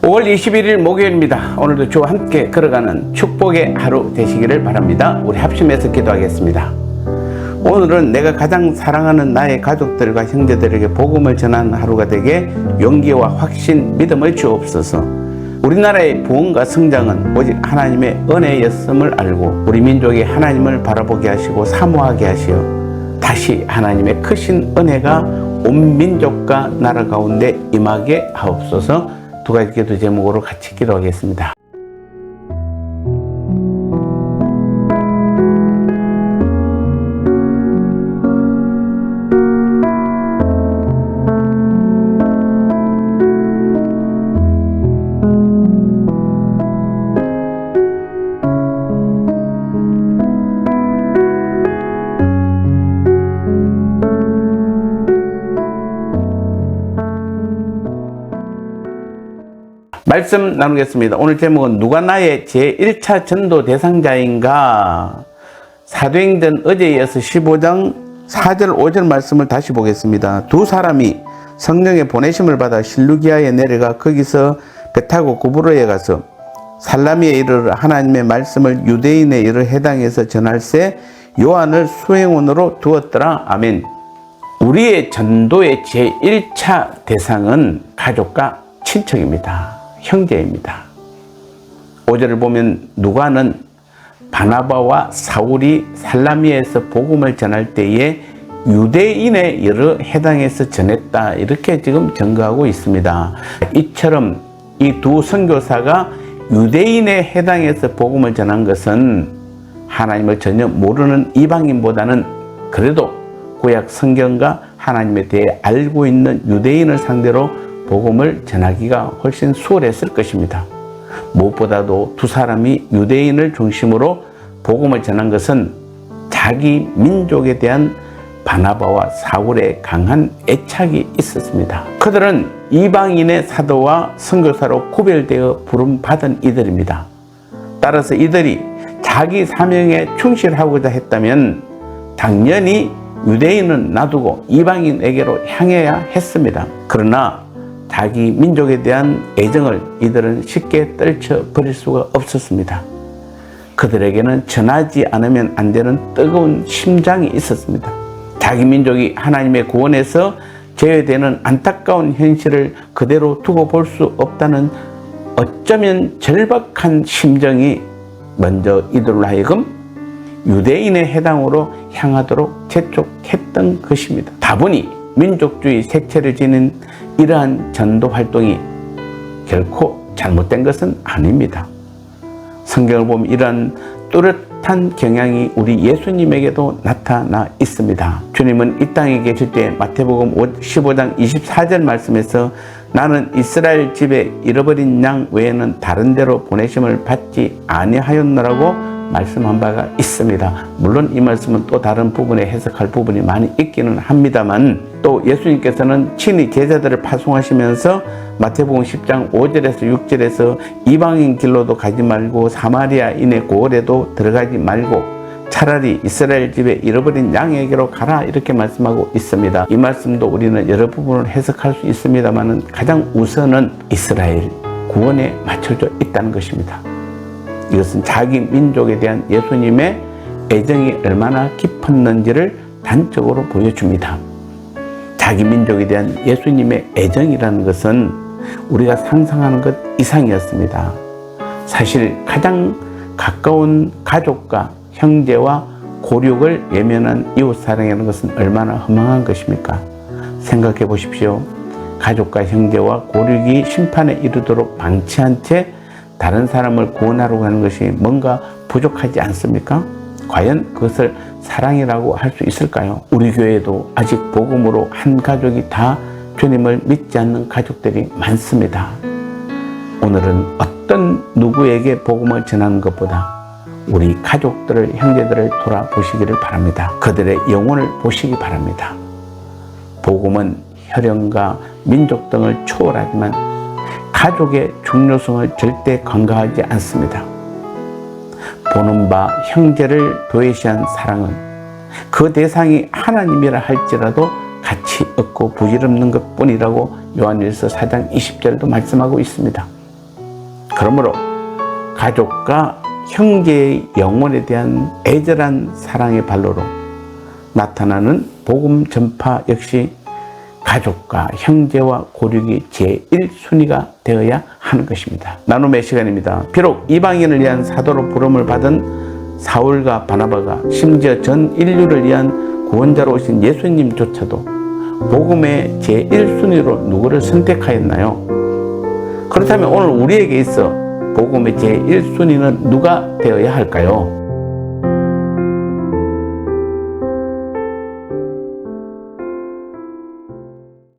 5월 21일 목요일입니다. 오늘도 주와 함께 걸어가는 축복의 하루 되시기를 바랍니다. 우리 합심해서 기도하겠습니다. 오늘은 내가 가장 사랑하는 나의 가족들과 형제들에게 복음을 전하는 하루가 되게 용기와 확신, 믿음을 주옵소서. 우리나라의 부흥과 성장은 오직 하나님의 은혜였음을 알고 우리 민족이 하나님을 바라보게 하시고 사모하게 하시어 다시 하나님의 크신 은혜가 온 민족과 나라 가운데 임하게 하옵소서. 두 가지 기도 제목으로 같이 기도하겠습니다. 말씀 나누겠습니다. 오늘 제목은 누가 나의 제1차 전도 대상자인가? 사도행전 어제에 이어서 15장 4절 5절 말씀을 다시 보겠습니다. 두 사람이 성령의 보내심을 받아 실루기아에 내려가 거기서 배 타고 구브로에 가서 살라미에 이르러 하나님의 말씀을 유대인의 여러 해당에서 전할세 요한을 수행원으로 두었더라. 아멘. 우리의 전도의 제1차 대상은 가족과 친척입니다. 형제입니다. 5절을 보면 누가는 바나바와 사울이 살라미에서 복음을 전할 때에 유대인의 여러 해당에서 전했다, 이렇게 지금 증거하고 있습니다. 이처럼 이 두 선교사가 유대인의 해당에서 복음을 전한 것은 하나님을 전혀 모르는 이방인보다는 그래도 구약 성경과 하나님에 대해 알고 있는 유대인을 상대로 복음을 전하기가 훨씬 수월했을 것입니다. 무엇보다도 두 사람이 유대인을 중심으로 복음을 전한 것은 자기 민족에 대한 바나바와 사울의 강한 애착이 있었습니다. 그들은 이방인의 사도와 선교사로 구별되어 부름받은 이들입니다. 따라서 이들이 자기 사명에 충실하고자 했다면 당연히 유대인은 놔두고 이방인에게로 향해야 했습니다. 그러나 자기 민족에 대한 애정을 이들은 쉽게 떨쳐버릴 수가 없었습니다. 그들에게는 전하지 않으면 안 되는 뜨거운 심장이 있었습니다. 자기 민족이 하나님의 구원에서 제외되는 안타까운 현실을 그대로 두고 볼 수 없다는 어쩌면 절박한 심정이 먼저 이들로 하여금 유대인의 해당으로 향하도록 재촉했던 것입니다. 다분히 민족주의 색채를 지닌 이러한 전도 활동이 결코 잘못된 것은 아닙니다. 성경을 보면 이러한 뚜렷한 경향이 우리 예수님에게도 나타나 있습니다. 주님은 이 땅에 계실 때 마태복음 15장 24절 말씀에서 나는 이스라엘 집에 잃어버린 양 외에는 다른 데로 보내심을 받지 아니하였노라고 말씀한 바가 있습니다. 물론 이 말씀은 또 다른 부분에 해석할 부분이 많이 있기는 합니다만 또 예수님께서는 친히 제자들을 파송하시면서 마태복음 10장 5절에서 6절에서 이방인 길로도 가지 말고 사마리아인의 고을에도 들어가지 말고 차라리 이스라엘 집에 잃어버린 양에게로 가라, 이렇게 말씀하고 있습니다. 이 말씀도 우리는 여러 부분을 해석할 수 있습니다만 가장 우선은 이스라엘 구원에 맞춰져 있다는 것입니다. 이것은 자기 민족에 대한 예수님의 애정이 얼마나 깊었는지를 단적으로 보여줍니다. 자기 민족에 대한 예수님의 애정이라는 것은 우리가 상상하는 것 이상이었습니다. 사실 가장 가까운 가족과 형제와 고륙을 외면한 이웃사랑이라는 것은 얼마나 허망한 것입니까? 생각해 보십시오. 가족과 형제와 고륙이 심판에 이르도록 방치한 채 다른 사람을 구원하려고 하는 것이 뭔가 부족하지 않습니까? 과연 그것을 사랑이라고 할 수 있을까요? 우리 교회에도 아직 복음으로 한 가족이 다 주님을 믿지 않는 가족들이 많습니다. 오늘은 어떤 누구에게 복음을 전하는 것보다 우리 가족들을, 형제들을 돌아보시기를 바랍니다. 그들의 영혼을 보시기 바랍니다. 복음은 혈연과 민족 등을 초월하지만 가족의 중요성을 절대 간과하지 않습니다. 보는 바 형제를 도외시한 사랑은 그 대상이 하나님이라 할지라도 가치 없고 부질없는 것뿐이라고 요한일서 4장 20절도 말씀하고 있습니다. 그러므로 가족과 형제의 영혼에 대한 애절한 사랑의 발로로 나타나는 복음 전파 역시 가족과 형제와 고륙이 제1순위가 되어야 하는 것입니다. 나눔의 시간입니다. 비록 이방인을 위한 사도로 부름을 받은 사울과 바나바가 심지어 전 인류를 위한 구원자로 오신 예수님조차도 복음의 제1순위로 누구를 선택하였나요? 그렇다면 오늘 우리에게 있어 복음의 제1순위는 누가 되어야 할까요?